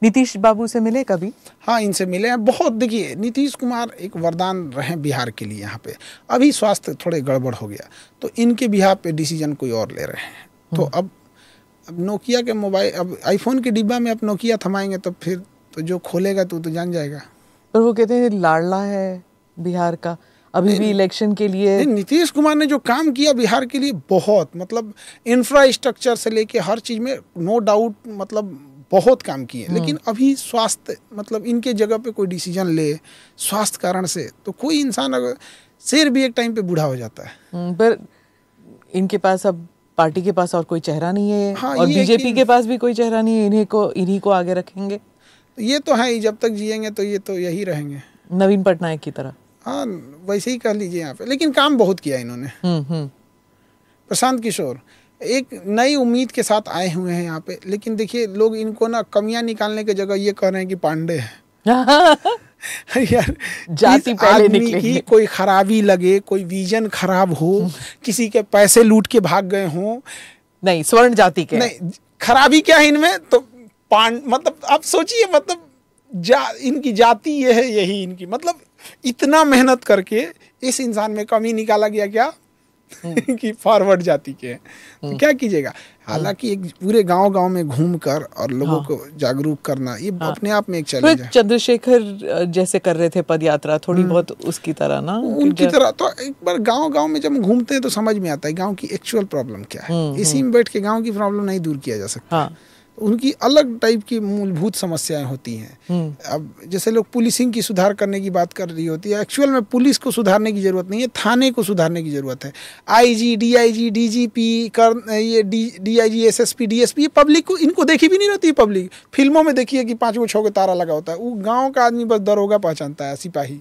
नीतीश बाबू से मिले कभी? हाँ, इनसे मिले हैं बहुत। देखिए, नीतीश कुमार एक वरदान रहे बिहार के लिए। यहाँ पे अभी स्वास्थ्य थोड़े गड़बड़ हो गया तो इनके बिहार पे डिसीजन कोई और ले रहे हैं। तो अब नोकिया के मोबाइल, अब आईफोन के डिब्बा में अब नोकिया थमाएंगे तो फिर तो जो खोलेगा तो जान जाएगा। पर वो कहते हैं लाडला है बिहार का, अभी भी इलेक्शन के लिए। नीतीश कुमार ने जो काम किया बिहार के लिए बहुत, मतलब इंफ्रास्ट्रक्चर से लेके हर चीज में नो डाउट, मतलब बहुत काम किए। लेकिन अभी स्वास्थ्य, मतलब इनके जगह पे कोई डिसीजन ले स्वास्थ्य कारण से, तो कोई इंसान, अगर शेर भी एक टाइम पे बूढ़ा हो जाता है। पर इनके पास अब पार्टी के पास और कोई चेहरा नहीं है। हाँ, और बीजेपी के पास भी कोई चेहरा नहीं है। इन्हीं को आगे रखेंगे। ये तो है, जब तक जिएंगे तो ये तो यही रहेंगे, नवीन पटनायक की तरह। हाँ, वैसे ही कह लीजिए यहाँ पे। लेकिन काम बहुत किया इन्होंने। प्रशांत किशोर एक नई उम्मीद के साथ आए हुए हैं यहाँ पे। लेकिन देखिए, लोग इनको ना कमियां निकालने की जगह ये कह रहे हैं कि पांडे हैं। यार, जाति पहले निकलेगी। की कोई खराबी लगे, कोई विजन खराब हो, किसी के पैसे लूट के भाग गए हों, नहीं स्वर्ण जाति के, नहीं खराबी क्या है इनमें, तो मतलब आप सोचिए, मतलब इनकी जाति ये है, यही इनकी, मतलब इतना मेहनत करके इस इंसान में कमी निकाला गया क्या कि फॉरवर्ड जाति के हैं। तो क्या कीजिएगा। हालांकि एक पूरे गांव में घूमकर और लोगों को जागरूक करना, ये अपने आप में एक चैलेंज है। चंद्रशेखर जैसे कर रहे थे पद यात्रा, थोड़ी बहुत उसकी तरह ना, उनकी तरह। तो एक बार गांव में जब घूमते हैं तो समझ में आता है गांव की एक्चुअल प्रॉब्लम क्या है। इसी में बैठ के गांव की प्रॉब्लम नहीं दूर किया जा सकता। उनकी अलग टाइप की मूलभूत समस्याएं होती हैं। अब जैसे लोग पुलिसिंग की सुधार करने की बात कर रही होती है, एक्चुअल में पुलिस को सुधारने की जरूरत नहीं है, थाने को सुधारने की जरूरत है। आईजी, डीआईजी, डीजीपी, ये डीआईजी, एसएसपी, डीएसपी, ये पब्लिक को, इनको देखी भी नहीं रहती। पब्लिक फिल्मों में देखिए कि 5 गो 6 गो तारा लगा होता है, वो गाँव का आदमी बस दरोगा पहचानता है, सिपाही।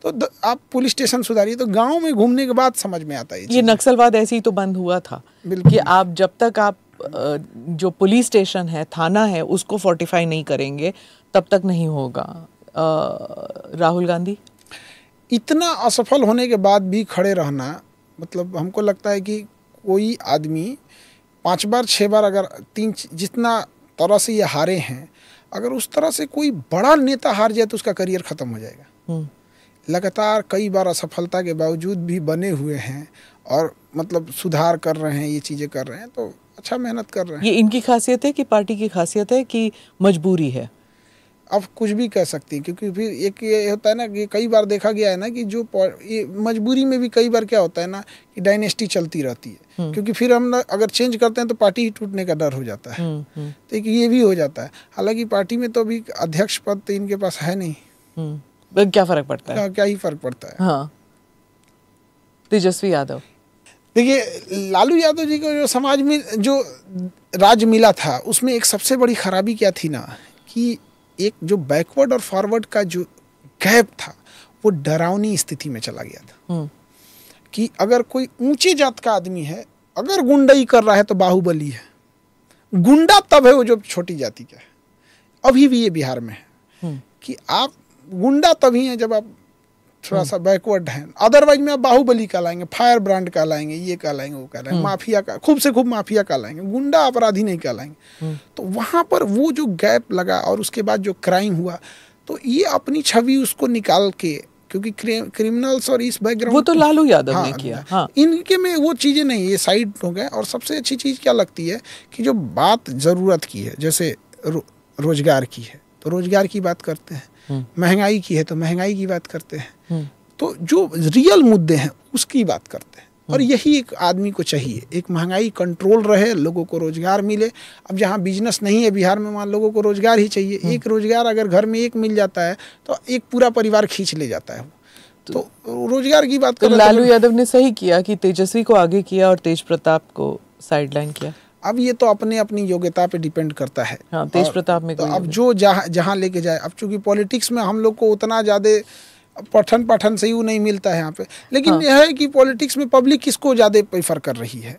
तो आप पुलिस स्टेशन सुधारिए, तो गाँव में घूमने के बाद समझ में आता है। ये नक्सलवाद ऐसे ही तो बंद हुआ था कि आप जब तक आप जो पुलिस स्टेशन है, थाना है, उसको फोर्टिफाई नहीं करेंगे तब तक नहीं होगा। राहुल गांधी इतना असफल होने के बाद भी खड़े रहना, मतलब हमको लगता है कि कोई आदमी 5 बार 6 बार, अगर 3 जितना तरह से ये हारे हैं, अगर उस तरह से कोई बड़ा नेता हार जाए तो उसका करियर खत्म हो जाएगा। लगातार कई बार असफलता के बावजूद भी बने हुए हैं और मतलब सुधार कर रहे हैं, ये चीज़ें कर रहे हैं, तो अच्छा मेहनत कर रहे हैं। ये इनकी खासियत है कि पार्टी की खासियत है कि मजबूरी है? अब कुछ भी कह सकती है, क्योंकि फिर एक ये होता है ना कि कई बार देखा गया है ना कि जो ये मजबूरी में भी कई बार क्या होता है ना कि डायनेस्टी चलती रहती है। क्योंकि फिर हम अगर चेंज करते हैं तो पार्टी ही टूटने का डर हो जाता है। तो एक ये भी हो जाता है। हालांकि पार्टी में तो अभी अध्यक्ष पद तो इनके पास है नहीं। क्या फर्क पड़ता है? क्या ही फर्क पड़ता है। हाँ, तेजस्वी यादव, देखिए, लालू यादव जी को जो समाज में जो राज मिला था, उसमें एक सबसे बड़ी खराबी क्या थी ना कि एक जो बैकवर्ड और फॉरवर्ड का जो गैप था, वो डरावनी स्थिति में चला गया था। कि अगर कोई ऊंचे जात का आदमी है, अगर गुंडाई कर रहा है तो बाहुबली है। गुंडा तब है वो जो छोटी जाति का है। अभी भी ये बिहार में है कि आप गुंडा तभी हैं जब आप थोड़ा सा बैकवर्ड हैं। अदरवाइज में आप बाहुबली कहलाएंगे, फायर ब्रांड कहलाएंगे, ये कहलाएंगे, वो कहलाएंगे, माफिया का, खूब से खूब माफिया कहलाएंगे, गुंडा अपराधी नहीं कहलाएंगे। तो वहाँ पर वो जो गैप लगा और उसके बाद जो क्राइम हुआ, तो ये अपनी छवि उसको निकाल के, क्योंकि क्रिमिनल्स और इस बैकग्राउंड, वो तो लालू यादव ने किया। इनके में वो चीज़ें नहीं, ये साइड हो गए। और सबसे अच्छी चीज़ क्या लगती है कि जो बात ज़रूरत की है, जैसे रोजगार की है तो रोजगार की बात करते हैं, महंगाई की है तो महंगाई की बात करते हैं, तो जो रियल मुद्दे हैं उसकी बात करते हैं। और यही एक आदमी को चाहिए, एक महंगाई कंट्रोल रहे, लोगों को रोजगार मिले। अब जहाँ बिजनेस नहीं है बिहार में, वहाँ लोगों को रोजगार ही चाहिए। एक रोजगार अगर घर में एक मिल जाता है तो एक पूरा परिवार खींच ले जाता है। तो रोजगार की बात कर लालू यादव ने सही किया कि तेजस्वी को आगे किया और तेज प्रताप को साइडलाइन किया। अब ये तो अपनी योग्यता पे डिपेंड करता है। हाँ, तेज प्रताप में तो अब जो जहाँ लेके जाए। अब चूंकि पॉलिटिक्स में हम लोग को उतना ज़्यादा पठन से ही नहीं मिलता है यहाँ पे, लेकिन यह है कि पॉलिटिक्स में पब्लिक किसको ज़्यादा प्रेफर कर रही है।